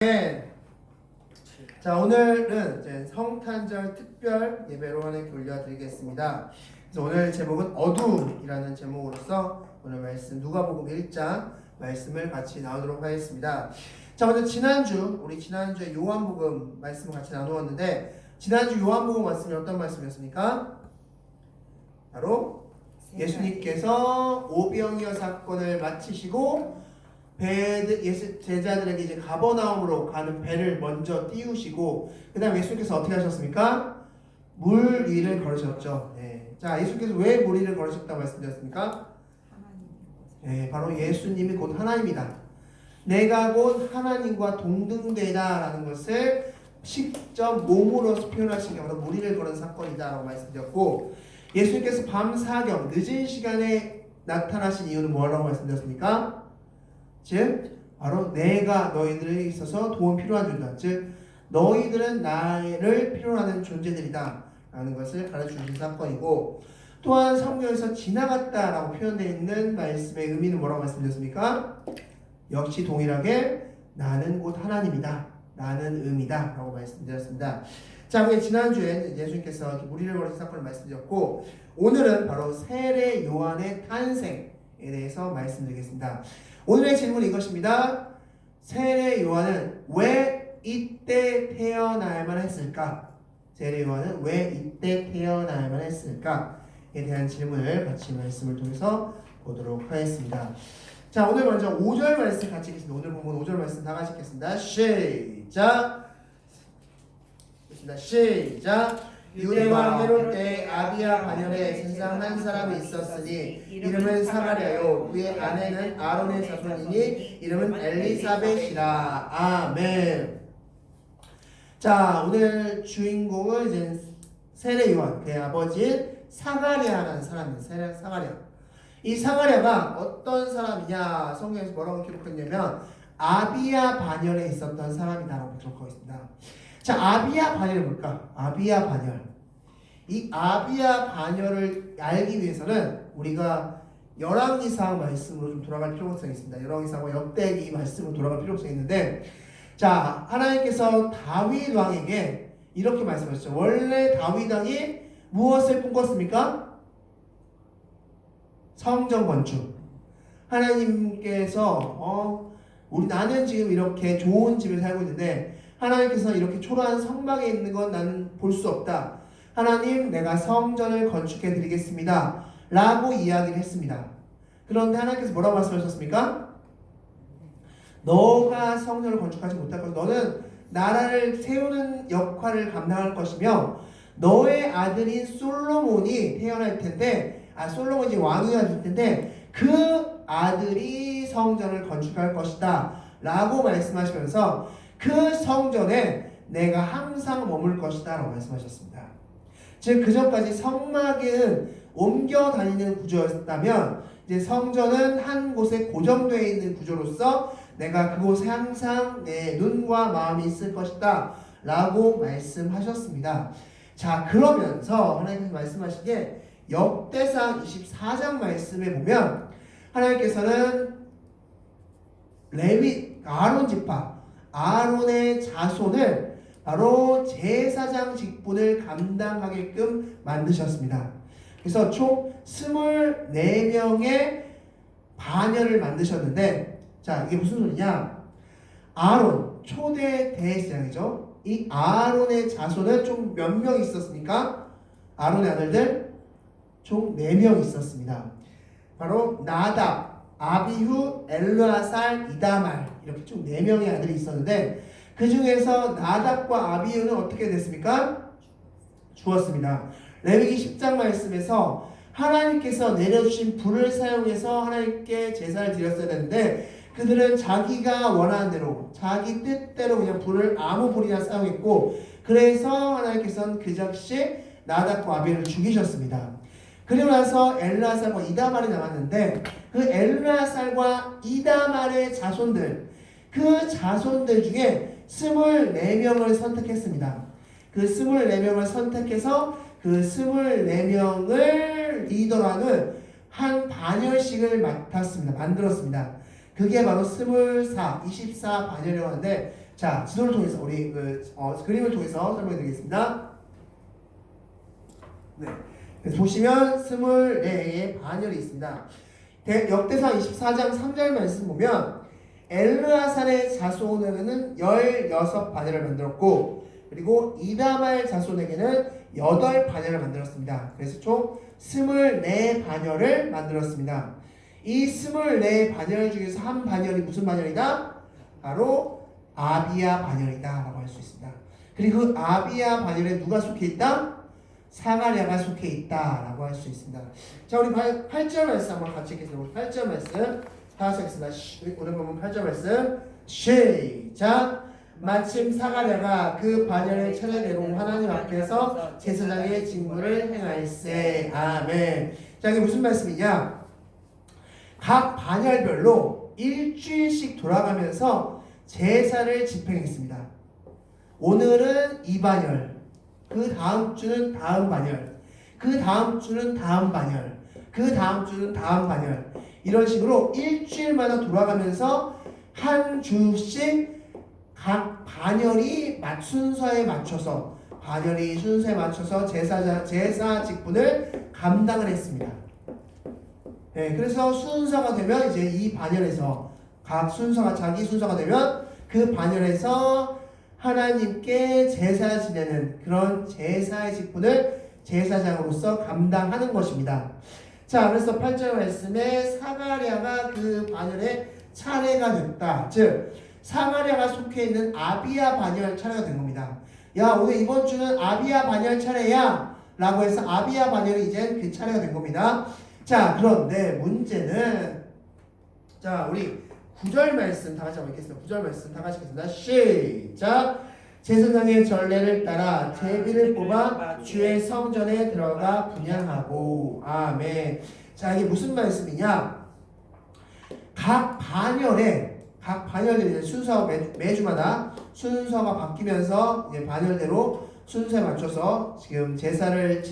네. 자, 오늘은 이제 성탄절 특별 예배로 하나님께 올려드리겠습니다. 그래서 오늘 제목은 어둠이라는 제목으로서 오늘 말씀 누가복음 1장 말씀을 같이 나누도록 하겠습니다. 자, 먼저 우리 지난주에 요한복음 말씀을 같이 나누었는데, 지난주 요한복음 말씀이 어떤 말씀이었습니까? 바로 예수님께서 오병이어 사건을 마치시고 제자들에게 이제 가버나움으로 가는 배를 먼저 띄우시고, 그 다음에 예수님께서 어떻게 하셨습니까? 물 위를 걸으셨죠. 네. 자, 예수님께서 왜 물 위를 걸으셨다고 말씀드렸습니까? 네, 바로 예수님이 곧 하나님이다. 내가 곧 하나님과 동등되다 라는 것을 직접 몸으로서 표현하신 게 바로 물 위를 걸은 사건이다 라고 말씀드렸고, 예수님께서 밤 사경 늦은 시간에 나타나신 이유는 뭐라고 말씀드렸습니까? 즉 바로 내가 너희들에게 있어서 도움 필요한 존재다. 즉 너희들은 나를 필요로 하는 존재들이다 라는 것을 가르쳐주신 사건이고, 또한 성경에서 지나갔다라고 표현되어 있는 말씀의 의미는 뭐라고 말씀드렸습니까? 역시 동일하게 나는 곧 하나님이다, 나는 의미다 라고 말씀드렸습니다. 자, 그게 지난주에 예수님께서 물 위를 걸으신 사건을 말씀드렸고, 오늘은 바로 세례 요한의 탄생에 대해서 말씀드리겠습니다. 오늘의 질문은 이것입니다. 세례 요한은 왜 이때 태어나야만 했을까? 세례 요한은 왜 이때 태어나야만 했을까에 대한 질문을 같이 말씀을 통해서 보도록 하겠습니다. 자, 오늘 먼저 5절 말씀 같이 읽겠습니다. 오늘 본문 5절 말씀 다 같이 읽겠습니다. 시작. 유대와 헤롯 때 아비야 반열에 세상 한 사람이 있었으니 이름은 사가랴요, 그의 아내는 아론의 자손이니 이름은 엘리사벳이라. 아멘. 자, 오늘 주인공은 이제 세례 요한, 그의 아버지인 사가랴라는 사람입니다. 사가랴. 이 사가랴가 어떤 사람이냐, 성경에서 뭐라고 기록했냐면 아비야 반열에 있었던 사람이다라고 기록하고 있습니다. 자, 아비야 반열이 뭘까? 아비야 반열. 이 아비야 반열을 알기 위해서는 우리가 열왕기상 말씀으로 좀 돌아갈 필요성이 있습니다. 열왕기상과 역대기 말씀으로 돌아갈 필요성이 있는데, 자, 하나님께서 다윗 왕에게 이렇게 말씀하셨죠. 원래 다윗 왕이 무엇을 꿈꿨습니까? 성전 건축. 하나님께서 나는 지금 이렇게 좋은 집에 살고 있는데 하나님께서 이렇게 초라한 성막에 있는 건 나는 볼 수 없다. 하나님, 내가 성전을 건축해 드리겠습니다 라고 이야기를 했습니다. 그런데 하나님께서 뭐라고 말씀하셨습니까? 너가 성전을 건축하지 못할 것이고 너는 나라를 세우는 역할을 감당할 것이며 너의 아들인 솔로몬이 태어날 텐데, 솔로몬이 왕이 될 텐데 그 아들이 성전을 건축할 것이다 라고 말씀하시면서 그 성전에 내가 항상 머물 것이다 라고 말씀하셨습니다. 즉 그전까지 성막은 옮겨 다니는 구조였다면 이제 성전은 한 곳에 고정되어 있는 구조로서 내가 그곳에 항상 내 눈과 마음이 있을 것이다 라고 말씀하셨습니다. 자, 그러면서 하나님께서 말씀하신 게 역대상 24장 말씀에 보면 하나님께서는 레위 아론 지파, 아론의 자손을 바로 제사장 직분을 감당하게끔 만드셨습니다. 그래서 총 24명의 반열을 만드셨는데, 자, 이게 무슨 소리냐? 아론, 초대 대제사장이죠. 이 아론의 자손은 총 몇 명 있었습니까? 아론의 아들들 총 4명 있었습니다. 바로 나답, 아비후, 엘르아살, 이다말, 이렇게 총 4명의 아들이 있었는데 그 중에서 나답과 아비후는 어떻게 됐습니까? 죽었습니다. 레위기 10장 말씀에서 하나님께서 내려주신 불을 사용해서 하나님께 제사를 드렸어야 되는데 그들은 자기가 원하는 대로, 자기 뜻대로 그냥 불을 아무 불이나 사용했고, 그래서 하나님께서는 그 즉시 나답과 아비후를 죽이셨습니다. 그리고 나서 엘르아살과 이다말이 남았는데 그 엘르아살과 이다말의 자손들, 그 자손들 중에 24명을 선택했습니다. 그 24명을 선택해서 그 24명을 리더로 하는 한 반열식을 만들었습니다. 그게 바로 24 반열이라고 하는데, 자, 지도를 통해서 우리 그림을 통해서 설명해 드리겠습니다. 네. 그래서 보시면 24개의 반열이 있습니다. 역대상 24장 3절 말씀 보면 엘르아살의 자손에게는 16반열을 만들었고 그리고 이다말 자손에게는 8반열을 만들었습니다. 그래서 총 24반열을 만들었습니다. 이 24반열 중에서 한 반열이 무슨 반열이다? 바로 아비야 반열이다 라고 할 수 있습니다. 그리고 그 아비야 반열에 누가 속해 있다? 사가랴가 속해 있다 라고 할 수 있습니다. 자, 우리 8절 말씀 한번 같이 읽겠습니다. 우리 8절 말씀 다 같이 읽겠습니다. 오늘 보면 8절 말씀 시작. 마침 사가랴가 그 반열의 차례대로 하나님 앞에서 제사장의 직무를 행할세. 아멘. 자, 이게 무슨 말씀이냐? 각 반열별로 일주일씩 돌아가면서 제사를 집행했습니다. 오늘은 이 반열, 그 다음 주는 다음 반열, 그 다음 주는 다음 반열, 그 다음 주는 다음 반열, 이런 식으로 일주일마다 돌아가면서 한 주씩 각 반열이 순서에 맞춰서 제사 직분을 감당을 했습니다. 네, 그래서 순서가 되면 이제 이 반열에서 각 순서가 자기 순서가 되면 그 반열에서 하나님께 제사 지내는 그런 제사의 직분을 제사장으로서 감당하는 것입니다. 자, 그래서 8절 말씀에 사가랴가 그 반열의 차례가 됐다. 즉 사가랴가 속해 있는 아비야 반열 차례가 된 겁니다. 야, 오늘 이번 주는 아비야 반열 차례야 라고 해서 아비야 반열이 이제 그 차례가 된 겁니다. 자, 그런데 문제는, 자, 우리 9절 말씀 다 같이 한번 읽겠습니다. 9절 말씀 다 같이 읽겠습니다. 시작. 제사장의 전례를 따라 제비를 뽑아 주의 성전에 들어가 분향하고. 아멘. 자, 이게 무슨 말씀이냐? 각 반열들이 순서가 매주마다 순서가 바뀌면서 이제 반열대로 순서에 맞춰서 지금 제사를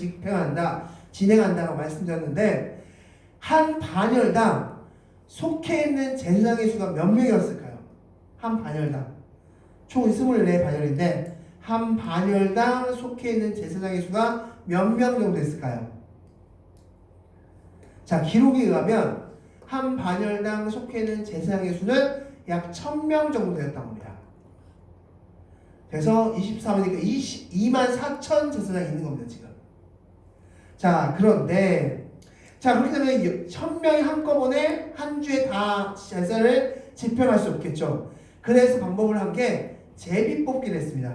진행한다고 말씀드렸는데, 한 반열당 속해 있는 제사장의 수가 몇 명이었을까요? 한 반열당 총 24반열인데 한 반열당 속해 있는 제사장의 수가 몇 명 정도 됐을까요? 자, 기록에 의하면 한 반열당 속해 있는 제사장의 수는 약 1000명 정도 되었다고 합니다. 그래서 24명이니까 24000 제사장이 있는 겁니다, 지금. 자, 그런데 그렇게 되면 1000명이 한꺼번에 한 주에 다 제사를 집행할 수 없겠죠. 그래서 방법을 한 게 제비 뽑기를 했습니다.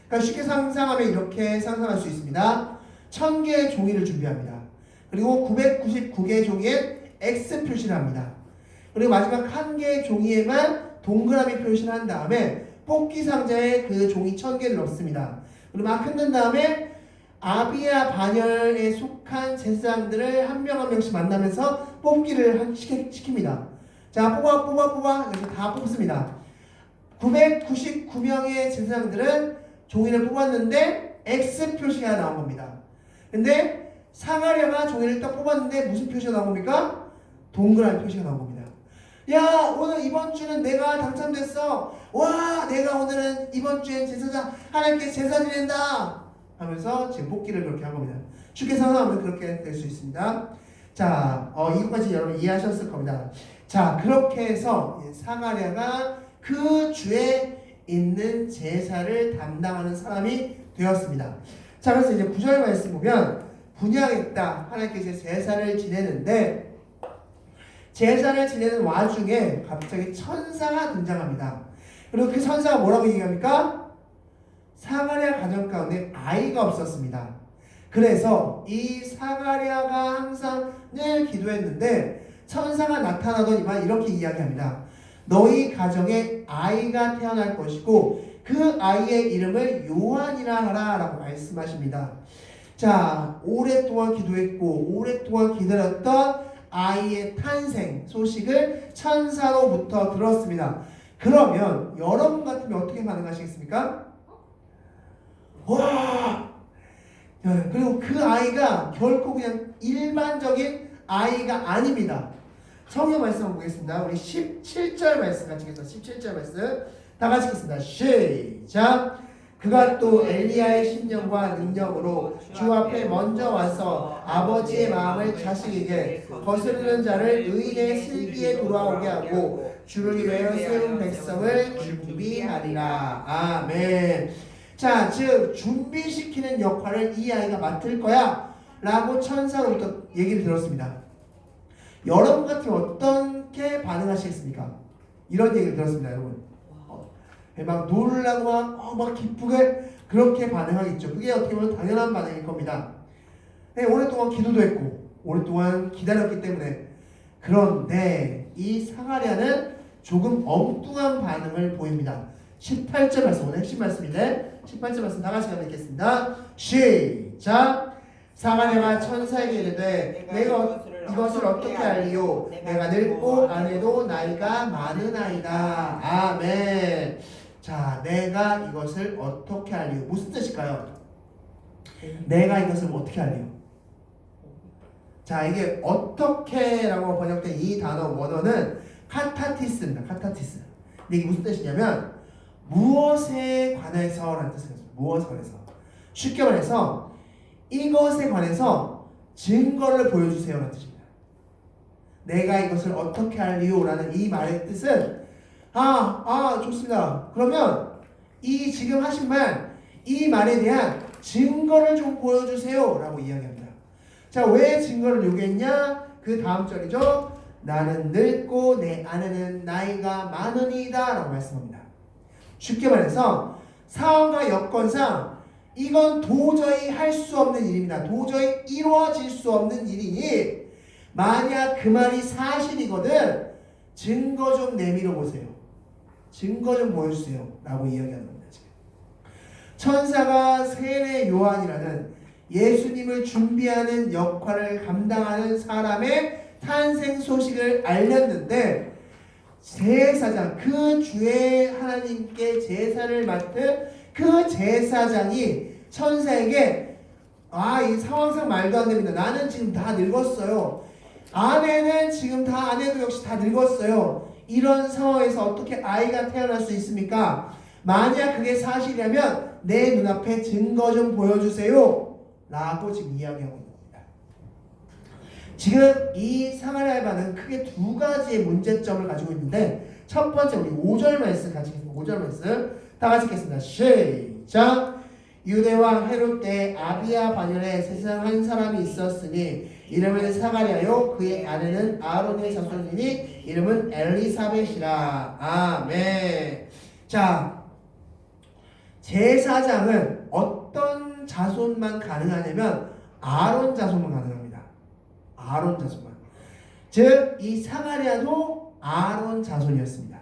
그러니까 쉽게 상상하면 이렇게 상상할 수 있습니다. 1000개의 종이를 준비합니다. 그리고 999개의 종이에 X 표시를 합니다. 그리고 마지막 한 개의 종이에만 동그라미 표시를 한 다음에 뽑기 상자에 그 종이 1000개를 넣습니다. 그리고 막 흔든 다음에 아비야 반열에 속한 제사장들을 한 명 한 명씩 만나면서 뽑기를 시킵니다. 자, 뽑아 이렇게 다 뽑습니다. 999명의 제사장들은 종이를 뽑았는데 X 표시가 나온 겁니다. 근데 사가랴가 종이를 딱 뽑았는데 무슨 표시가 나온 겁니까? 동그라미 표시가 나온 겁니다. 야, 오늘 이번 주는 내가 당첨됐어. 와, 내가 오늘은 이번 주엔 제사장 하나님께 제사 지낸다 하면서 지금 뽑기를 그렇게 한 겁니다. 쉽게 상상하면 그렇게 될 수 있습니다. 자, 이것까지 여러분 이해하셨을 겁니다. 자, 그렇게 해서 사가랴가 그 주에 있는 제사를 담당하는 사람이 되었습니다. 자, 그래서 이제 9절 말씀 보면 분향했다. 하나님께 이제 제사를 지내는데 제사를 지내는 와중에 갑자기 천사가 등장합니다. 그리고 그 천사가 뭐라고 얘기합니까? 사가랴 가정 가운데 아이가 없었습니다. 그래서 이 사가랴가 항상 늘 기도했는데 천사가 나타나더니만 이렇게 이야기합니다. 너희 가정에 아이가 태어날 것이고 그 아이의 이름을 요한이라 하라 라고 말씀하십니다. 자, 오랫동안 기도했고 오랫동안 기다렸던 아이의 탄생 소식을 천사로부터 들었습니다. 그러면 여러분 같으면 어떻게 반응하시겠습니까? 와! 그리고 그 아이가 결코 그냥 일반적인 아이가 아닙니다. 성경 말씀 한번 보겠습니다. 우리 17절 말씀 같이 읽겠습니다. 17절 말씀 다 같이 읽겠습니다. 시작. 그가 또 엘리야의 신령과 능력으로 주 앞에 먼저 와서 아버지의 마음을 자식에게 거스르는 자를 의인의 슬기에 돌아오게 하고 주를 위하여 세운 백성을 준비하리라. 아멘. 자, 즉 준비시키는 역할을 이 아이가 맡을 거야 라고 천사로부터 얘기를 들었습니다. 여러분 같으면 어떻게 반응하시겠습니까? 이런 얘기를 들었습니다, 여러분. 막 놀라고 막 기쁘게 그렇게 반응하겠죠. 그게 어떻게 보면 당연한 반응일 겁니다. 네, 오랫동안 기도도 했고 오랫동안 기다렸기 때문에. 그런데 이 사가랴는 조금 엉뚱한 반응을 보입니다. 18절 말씀, 오늘 핵심 말씀인데 18절 말씀 다 같이 읽겠습니다. 시작. 사가랴가 천사에게 이르되 내가 이것을 어떻게 알리요? 내가 늙고 아내도 나이가 많으나이다. 아멘. 자, 내가 이것을 어떻게 알리요? 무슨 뜻일까요? 내가 이것을 어떻게 알리요? 자, 이게 어떻게라고 번역된 이 단어 원어는 카타티스입니다. 카타티스. 근데 이게 무슨 뜻이냐면 무엇에 관해서라는 뜻이에요. 무엇에 관해서. 쉽게 말해서 이것에 관해서 증거를 보여주세요라는 뜻입니다. 내가 이것을 어떻게 알리요라는 이 말의 뜻은 좋습니다. 그러면 이 지금 하신 말, 이 말에 대한 증거를 좀 보여주세요 라고 이야기합니다. 자, 왜 증거를 요구했냐? 그 다음 절이죠. 나는 늙고 내 아내는 나이가 많으니이다 라고 말씀합니다. 쉽게 말해서 상황과 여건상 이건 도저히 할 수 없는 일입니다. 도저히 이루어질 수 없는 일이니 만약 그 말이 사실이거든 증거 좀 내밀어 보세요. 증거 좀 보여주세요 라고 이야기하는 겁니다. 지금. 천사가 세례 요한이라는 예수님을 준비하는 역할을 감당하는 사람의 탄생 소식을 알렸는데 제사장, 그 주의 하나님께 제사를 맡은 그 제사장이 천사에게 이 상황상 말도 안 됩니다. 나는 지금 다 늙었어요. 아내는 지금 아내도 역시 다 늙었어요. 이런 상황에서 어떻게 아이가 태어날 수 있습니까? 만약 그게 사실이라면 내 눈앞에 증거 좀 보여주세요 라고 지금 이야기하고 있는 겁니다. 지금 이 사가랴의 반은 크게 두 가지의 문제점을 가지고 있는데 첫 번째 우리 5절 말씀 같이 읽겠습니다. 5절 말씀 다 같이 읽겠습니다. 시작. 유대왕 헤롯 때 아비야 반열에 세상 한 사람이 있었으니 이름은 사가랴요 그의 아내는 아론의 자손이니 이름은 엘리사벳이라. 아멘. 자, 제사장은 어떤 자손만 가능하냐면 아론 자손만 가능합니다. 아론 자손만. 즉 이 사가랴도 아론 자손이었습니다.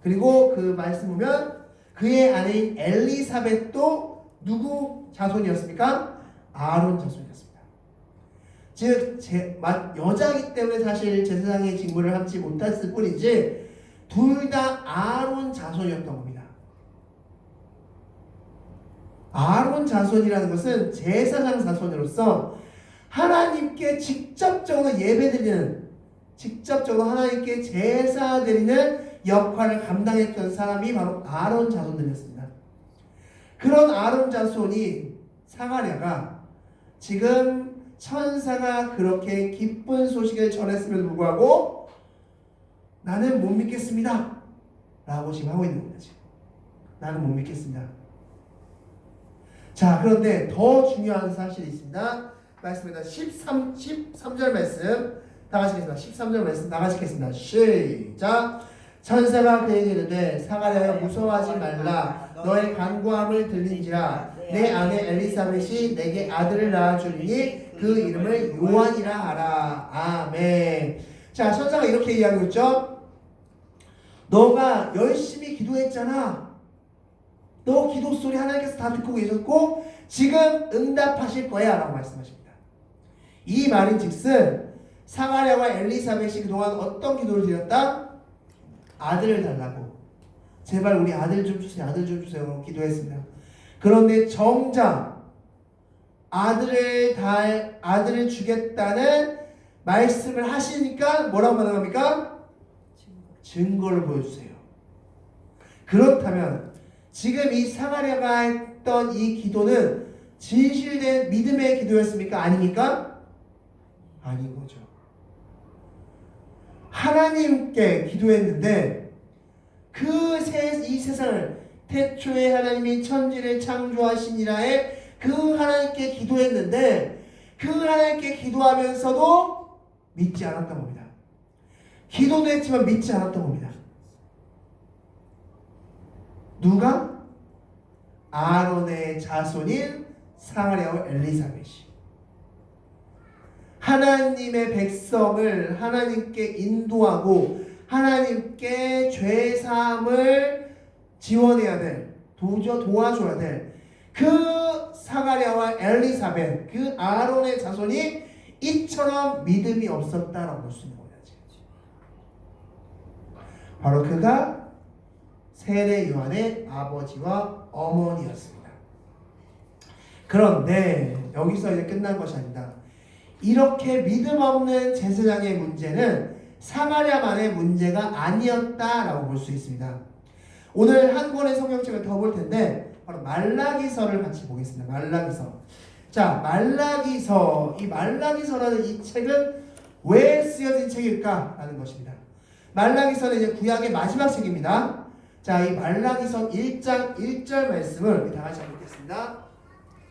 그리고 그 말씀 보면 그의 아내인 엘리사벳도 누구 자손이었습니까? 아론 자손이었습니다. 즉 여자이기 때문에 사실 제사장의 직무를 하지 못했을 뿐이지 둘 다 아론 자손이었던 겁니다. 아론 자손이라는 것은 제사장 자손으로서 하나님께 직접적으로 예배드리는, 직접적으로 하나님께 제사 드리는 역할을 감당했던 사람이 바로 아론 자손들이었습니다. 그런 아론 자손이 사가랴가 지금 천사가 그렇게 기쁜 소식을 전했음에도 불구하고 나는 못 믿겠습니다 라고 지금 하고 있는 겁니다. 지금. 나는 못 믿겠습니다. 자, 그런데 더 중요한 사실이 있습니다. 말씀입니다. 13절 말씀 다 같이 읽겠습니다. 13절 말씀 다 같이 읽겠습니다. 시작. 천사가 그에게 이르되 사가랴여 무서워하지 말라. 너의 간구함을 들린지라. 내 아내 엘리사벳이 내게 아들을 낳아주리니 그 이름을 요한이라 하라. 아멘. 자, 천사가 이렇게 이야기하고 있죠. 너가 열심히 기도했잖아. 너 기도 소리 하나님께서 다 듣고 계셨고 지금 응답하실 거야 라고 말씀하십니다. 이 말인즉슨 사가랴와 엘리사벳이 그동안 어떤 기도를 드렸다? 아들을 달라고, 제발 우리 아들 좀 주세요, 아들 좀 주세요 기도했습니다. 그런데 정작 아들을 주겠다는 말씀을 하시니까 뭐라고 반응합니까? 증거를 보여주세요. 그렇다면 지금 이 사마리아가 했던 이 기도는 진실된 믿음의 기도였습니까? 아닙니까? 아닌 거죠. 하나님께 기도했는데 이 세상을 태초에 하나님이 천지를 창조하시니라에 그 하나님께 기도했는데 그 하나님께 기도하면서도 믿지 않았던 겁니다. 기도도 했지만 믿지 않았던 겁니다. 누가? 아론의 자손인 사마리아와 엘리사벳이 하나님의 백성을 하나님께 인도하고 하나님께 죄사함을 지원해야 될, 도와줘야 될 그 사마리아와 엘리사벳, 그 아론의 자손이 이처럼 믿음이 없었다라고 볼 수 있는 거예요. 바로 그가 세례 요한의 아버지와 어머니였습니다. 그런데 여기서 이제 끝난 것이 아니다. 이렇게 믿음 없는 제사장의 문제는 사마리아만의 문제가 아니었다라고 볼 수 있습니다. 오늘 한 권의 성경책을 더 볼 텐데 바로 말라기서를 같이 보겠습니다. 말라기서. 자, 말라기서. 이 말라기서라는 이 책은 왜 쓰여진 책일까라는 것입니다. 말라기서는 이제 구약의 마지막 책입니다. 자, 이 말라기서 1장 1절 말씀을 다 같이 읽겠습니다.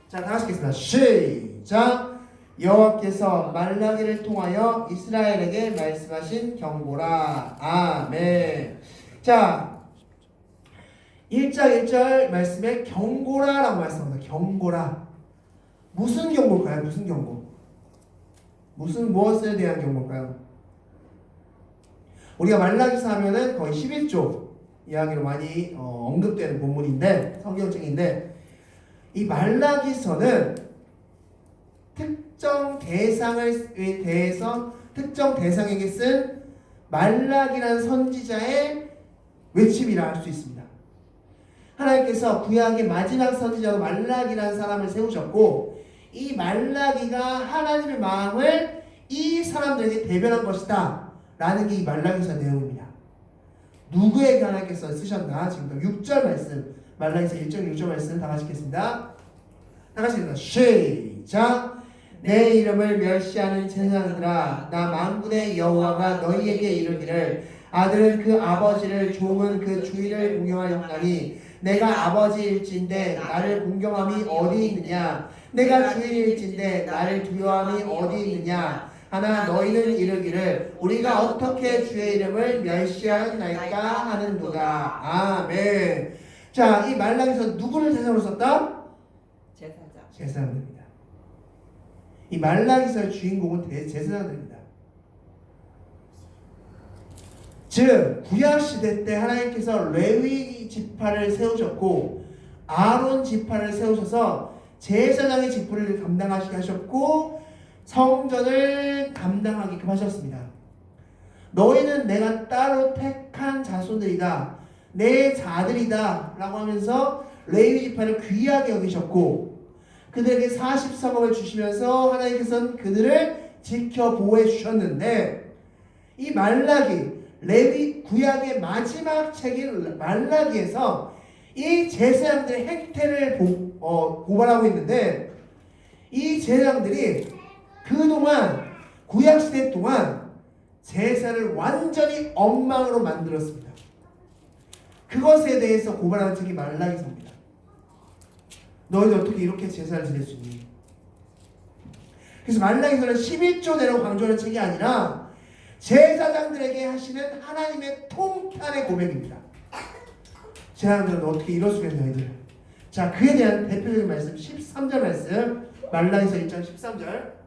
자, 다 같이 읽겠습니다. 시작. 여호와께서 말라기를 통하여 이스라엘에게 말씀하신 경고라. 아멘. 자, 1장 1절 말씀에 경고라라고 말씀합니다. 경고라. 무슨 경고일까요? 무슨 경고? 무엇에 대한 경고일까요? 우리가 말라기서 하면은 거의 11조 이야기로 많이 언급되는 본문인데, 성경책인데, 이 말라기서는 특정 대상을 대해서 특정 대상에게 쓴 말라기라는 선지자의 외침이라 할 수 있습니다. 하나님께서 구약의 마지막 선지자로 말라기라는 사람을 세우셨고 이 말라기가 하나님의 마음을 이 사람들에게 대변한 것이다 라는 게 이 말라기서 내용입니다. 누구에게 하나님께서 쓰셨나? 지금 6절 말씀, 말라기서 1장 6절 말씀 다 같이 읽겠습니다. 다 같이 읽습니다. 시작. 내 이름을 멸시하는 제사장들아, 나 만군의 여호와가 너희에게 이르기를 아들은 그 아버지를, 종은 그 주인을 공경하였나니 내가 아버지일진데 나를 공경함이 어디 있느냐? 내가 주인일진데 나를 두려워함이 어디 있느냐? 하나 너희는 이르기를 우리가 어떻게 주의 이름을 멸시하였나이까 하는도다. 아멘. 자, 이 말라기서 누구를 대상으로 썼다? 제사장입니다. 이 말라기서의 주인공은 제사장들입니다. 즉 구약 시대 때 하나님께서 레위 지파를 세우셨고 아론 지파를 세우셔서 제사장의 직분을 감당하시게 하셨고 성전을 감당하게끔 하셨습니다. 너희는 내가 따로 택한 자손들이다, 내 자들이다 라고 하면서 레위 지파를 귀하게 여기셨고 그들에게 40서먹을 주시면서 하나님께서는 그들을 지켜 보호해 주셨는데 이 말라기, 레위 구약의 마지막 책인 말라기에서 이 제사장들의 행태를 고발하고 있는데 이 제사장들이 그동안 구약시대 동안 제사를 완전히 엉망으로 만들었습니다. 그것에 대해서 고발하는 책이 말라기서입니다. 너희들 어떻게 이렇게 제사를 지낼 수 있니? 그래서 말라기서는 11조대로 강조하는 책이 아니라 제사장들에게 하시는 하나님의 통탄의 고백입니다. 제사장들은 어떻게 이럴 수가 있냐 너희들. 자, 그에 대한 대표적인 말씀 13절 말씀, 말라기서 1장 13절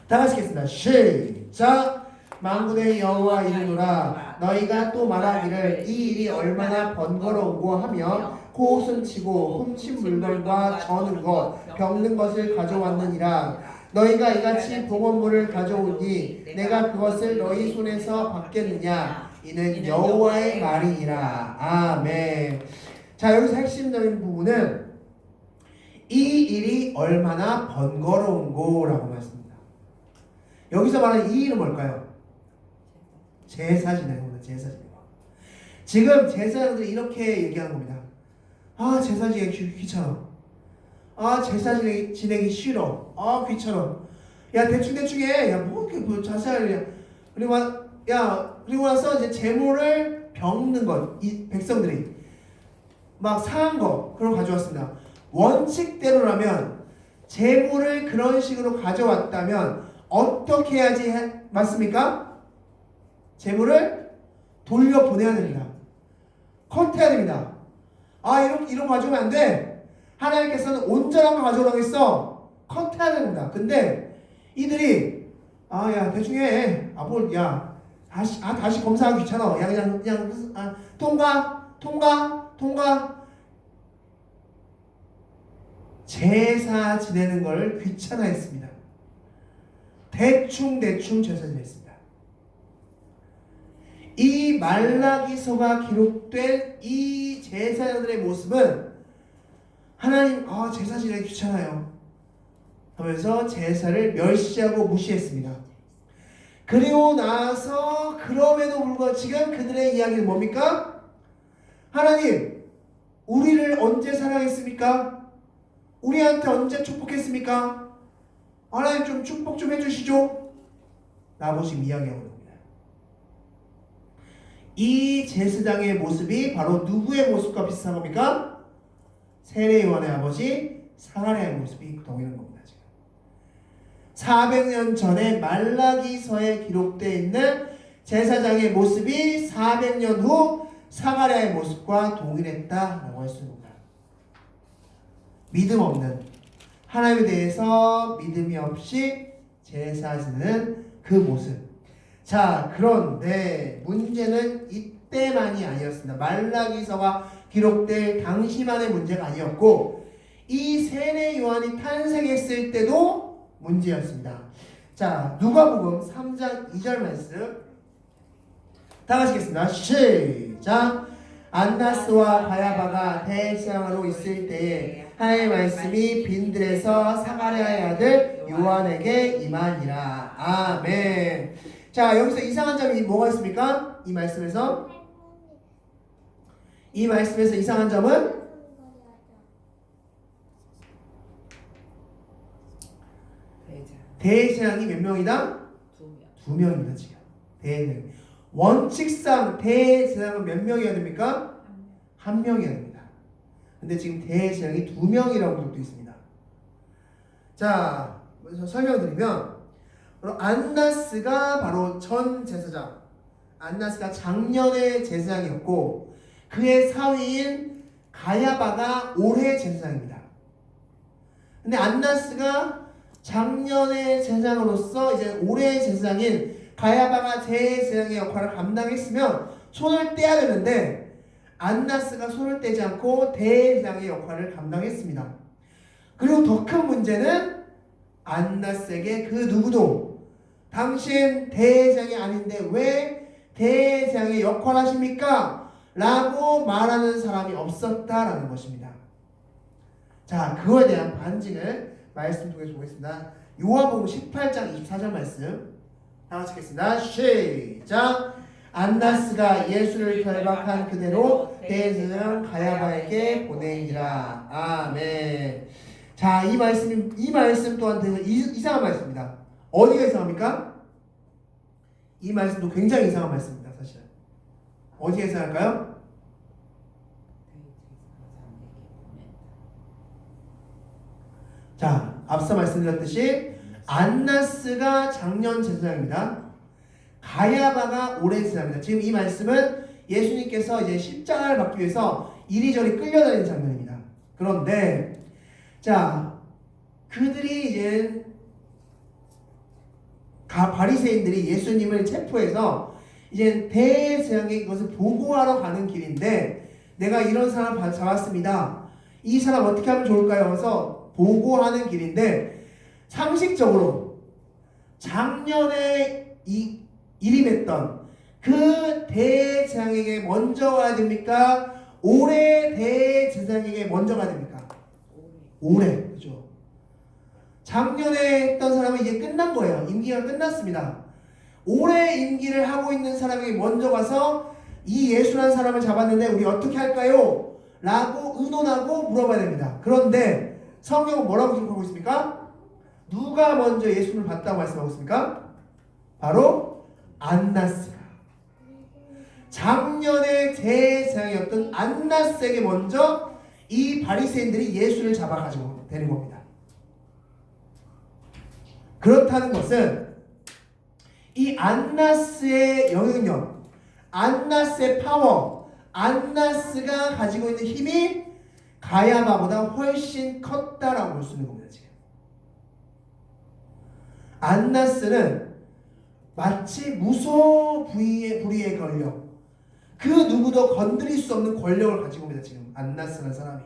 다 같이 읽겠습니다. 시작. 만군의 여호와 이르노라 너희가 또 말하기를 이 일이 얼마나 번거로운고 하며 코웃음치고 훔친 물건과 저는 것 병든 것을 가져왔느니라. 너희가 이같이 봉헌물을 가져오니 내가 그것을 너희 손에서 받겠느냐? 이는 여호와의 말이니라. 아멘. 자, 여기서 핵심적인 부분은 이 일이 얼마나 번거로운고라고 말씀합니다. 여기서 말하는 이 일은 뭘까요? 제사 지내는 겁니다. 제사 지내는 거. 지금 제사장들이 이렇게 얘기하는 겁니다. 아, 제사 지내기 귀찮아. 아, 제사 지내기 싫어. 아, 귀찮아. 야, 대충 해. 야, 뭐 이렇게 뭐 자세하게. 그리고 나서 이제 제물을 병는 것. 이 백성들이 막 상한 거 그런 거 가져왔습니다. 원칙대로라면 제물을 그런 식으로 가져왔다면 어떻게 해야지 맞습니까? 제물을 돌려보내야 됩니다. 컷해야 됩니다. 아, 이런 거 가져오면 안 돼. 하나님께서는 온전한 거 가져오라고 했어. 컷해야 됩니다. 근데 이들이 야, 대충 해. 다시 검사하기 귀찮아. 야, 그냥 통과. 제사 지내는 걸 귀찮아했습니다. 대충 제사 지냈습니다. 이 말라기서가 기록된 이 제사장들의 모습은 하나님 제사 지내기 귀찮아요 하면서 제사를 멸시하고 무시했습니다. 그리고 나서 그럼에도 불구하고 지금 그들의 이야기는 뭡니까? 하나님, 우리를 언제 사랑했습니까? 우리한테 언제 축복했습니까? 하나님 좀 축복 좀 해주시죠. 라고 지금 이야기하고 있습니다. 이 제사장의 모습이 바로 누구의 모습과 비슷한 겁니까? 세례 요한의 아버지 사가랴의 모습이 동일한 겁니다. 지금 400년 전에 말라기서에 기록되어 있는 제사장의 모습이 400년 후 사가랴의 모습과 동일했다라고 할 수 있습니다. 믿음 없는, 하나님에 대해서 믿음이 없이 제사 지내는 그 모습. 자, 그런데 문제는 이때만이 아니었습니다. 말라기서가 기록될 당시만의 문제가 아니었고 이 세례 요한이 탄생했을 때도 문제였습니다. 자, 누가복음 3장 2절 말씀 다 같이겠습니다. 시작. 안나스와 가야바가 대제사장으로 있을 때에 하나님의 말씀이 빈들에서 사가랴의 아들 요한에게 임하니라. 아멘. 자, 여기서 이상한 점이 뭐가 있습니까? 이 말씀에서 이상한 점은 대제사장이 몇 명이다? 2명입니다. 지금 대제사장. 원칙상 대제사장은 몇 명이어야 됩니까? 1명이어야 됩니다. 근데 지금 대제사장이 2명이라고 기록되어 있습니다. 자, 설명드리면 안나스가 바로 전 제사장, 안나스가 작년의 제사장이었고 그의 사위인 가야바가 올해 제사장입니다. 근데 안나스가 작년의 제사장으로서 이제 올해 제사장인 가야바가 제사장의 역할을 감당했으면 손을 떼야 되는데 안나스가 손을 떼지 않고 대제사장의 역할을 감당했습니다. 그리고 더 큰 문제는 안나스에게 그 누구도 당신 대제사장이 아닌데 왜 대제사장의 역할을 하십니까? 라고 말하는 사람이 없었다라는 것입니다. 자, 그거에 대한 반증을 말씀 통해서 보겠습니다. 요한복음 18장 24절 말씀 다 같이 읽겠습니다. 시작. 안나스가 예수를 결박한 그대로 대제사장 가야바에게 보내니라. 아멘. 자, 이 말씀 또한 되게 이상한 말씀입니다. 어디가 이상합니까? 이 말씀도 굉장히 이상한 말씀입니다. 사실 어디가 이상할까요? 자, 앞서 말씀드렸듯이 안나스가 작년 제사장입니다. 가야바가 올해 제사장입니다. 지금 이 말씀은 예수님께서 이제 십자가를 받기 위해서 이리저리 끌려다니는 장면입니다. 그런데 자, 그들이 이제 바리새인들이 예수님을 체포해서 이제 대제사장에게 그것을 보고하러 가는 길인데 내가 이런 사람 잡았습니다. 이 사람 어떻게 하면 좋을까요? 그래서 보고하는 길인데 상식적으로 작년에 일임했던 그 대제사장에게 먼저 가야 됩니까? 올해 대제사장에게 먼저 가야 됩니까? 올해. 그죠? 작년에 했던 사람은 이제 끝난 거예요. 임기가 끝났습니다. 올해 임기를 하고 있는 사람에게 먼저 가서 이 예수라는 사람을 잡았는데 우리 어떻게 할까요? 라고 의논하고 물어봐야 됩니다. 그런데 성경은 뭐라고 기록하고 있습니까? 누가 먼저 예수를 봤다고 말씀하고 있습니까? 바로 안나스가. 작년에 제사장이었던 안나스에게 먼저 이 바리새인들이 예수를 잡아가지고 되는 겁니다. 그렇다는 것은 이 안나스의 영향력, 안나스의 파워, 안나스가 가지고 있는 힘이 가야바보다 훨씬 컸다라고 볼 수 있는 겁니다. 지금 안나스는 마치 무소불위의 권력, 그 누구도 건드릴 수 없는 권력을 가지고 있습니다. 지금 안나스라는 사람이.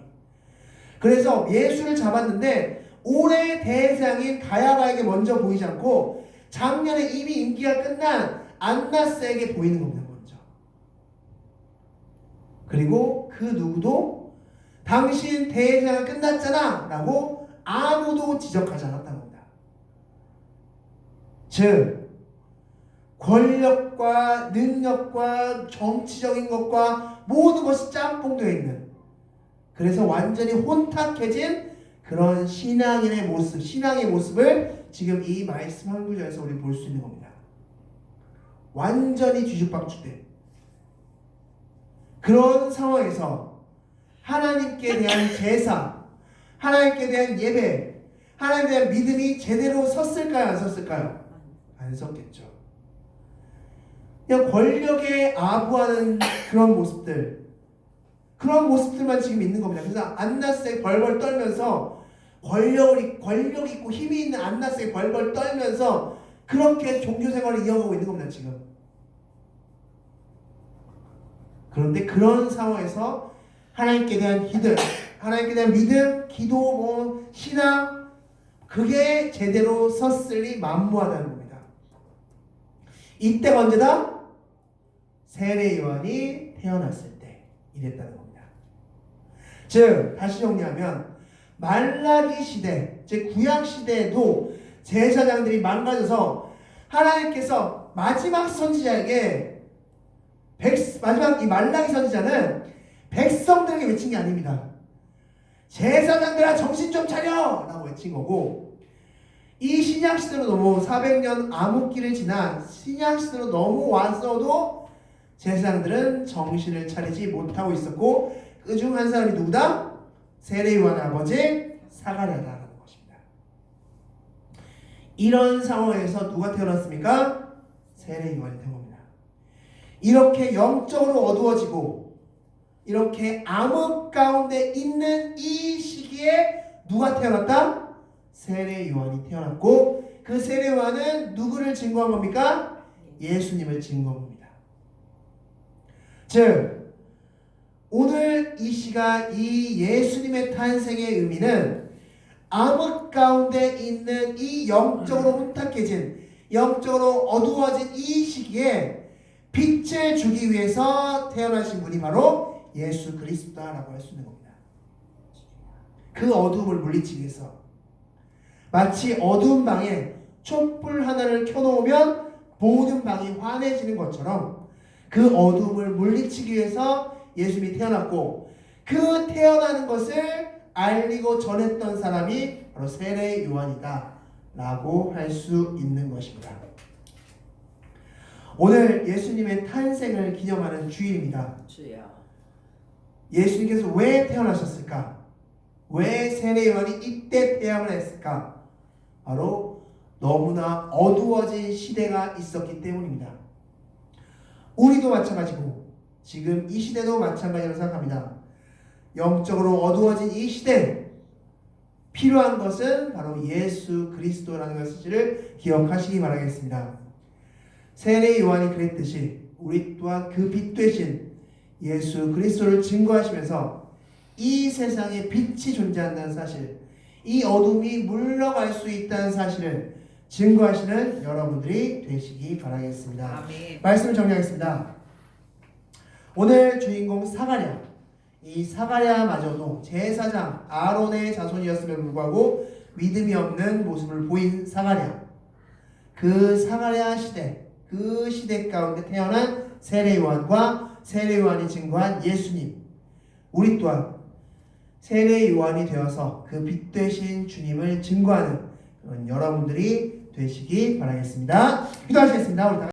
그래서 예수를 잡았는데 올해 대상인 가야바에게 먼저 보이지 않고 작년에 이미 임기가 끝난 안나스에게 보이는 겁니다. 먼저. 그리고 그 누구도 당신 대상은 끝났잖아 라고 아무도 지적하지 않았다는 겁니다. 즉 권력과 능력과 정치적인 것과 모든 것이 짬뽕되어 있는, 그래서 완전히 혼탁해진 그런 신앙인의 모습, 신앙의 모습을 지금 이 말씀 한 구절에서 우리 볼 수 있는 겁니다. 완전히 뒤죽박죽된 그런 상황에서 하나님께 대한 제사, 하나님께 대한 예배, 하나님에 대한 믿음이 제대로 섰을까요? 안 섰을까요? 안 섰겠죠. 그냥 권력에 아부하는 그런 모습들, 그런 모습들만 지금 있는 겁니다. 그래서 안나스에 벌벌 떨면서 권력 있고 힘이 있는 안나스에 벌벌 떨면서 그렇게 종교 생활을 이어가고 있는 겁니다. 지금. 그런데 그런 상황에서 하나님께 대한 기도, 하나님께 대한 믿음, 기도, 신앙, 그게 제대로 섰으니 만무하다는 겁니다. 이때가 언제다? 세례 요한이 태어났을 때 이랬다는 겁니다. 즉 다시 정리하면 말라기 시대, 즉 구약 시대에도 제사장들이 망가져서 하나님께서 마지막 선지자에게 마지막 이 말라기 선지자는 백성들에게 외친 게 아닙니다. 제사장들아 정신 좀 차려! 라고 외친 거고, 이 신약시대로 넘어온 400년 암흑기를 지난 신약시대로 넘어왔어도 제사장들은 정신을 차리지 못하고 있었고, 그 중 한 사람이 누구다? 세례 요한의 아버지 사가랴다라는 것입니다. 이런 상황에서 누가 태어났습니까? 세례 요한이 태어납니다. 이렇게 영적으로 어두워지고 이렇게 암흑 가운데 있는 이 시기에 누가 태어났다? 세례 요한이 태어났고, 그 세례 요한은 누구를 증거한 겁니까? 예수님을 증거한 겁니다. 즉 오늘 이 시가 이 예수님의 탄생의 의미는 암흑 가운데 있는 이 영적으로 혼탁해진, 영적으로 어두워진 이 시기에 빛을 주기 위해서 태어나신 분이 바로 예수 그리스도라고 할 수 있는 겁니다. 그 어두움을 물리치기 위해서, 마치 어두운 방에 촛불 하나를 켜놓으면 모든 방이 환해지는 것처럼 그 어두움을 물리치기 위해서 예수님이 태어났고, 그 태어나는 것을 알리고 전했던 사람이 바로 세례 요한이다 라고 할 수 있는 것입니다. 오늘 예수님의 탄생을 기념하는 주일입니다. 예수님께서 왜 태어나셨을까? 왜 세례 요한이 이때 태어나 했을까? 바로 너무나 어두워진 시대가 있었기 때문입니다. 우리도 마찬가지고 지금 이 시대도 마찬가지라고 생각합니다. 영적으로 어두워진 이 시대, 필요한 것은 바로 예수 그리스도라는 것을 기억하시기 바라겠습니다. 세례 요한이 그랬듯이 우리 또한 그 빛 되신 예수 그리스도를 증거하시면서 이 세상에 빛이 존재한다는 사실, 이 어둠이 물러갈 수 있다는 사실을 증거하시는 여러분들이 되시기 바라겠습니다. 아멘. 말씀을 정리하겠습니다. 오늘 주인공 사가랴, 이 사가랴마저도 제사장 아론의 자손이었음에도 불구하고 믿음이 없는 모습을 보인 사가랴, 그 사가랴 시대, 그 시대 가운데 태어난 세례 요한과 세례 요한이 증거한 예수님, 우리 또한 세례 요한이 되어서 그 빛 되신 주님을 증거하는 그런 여러분들이 되시기 바라겠습니다. 기도하시겠습니다. 우리 다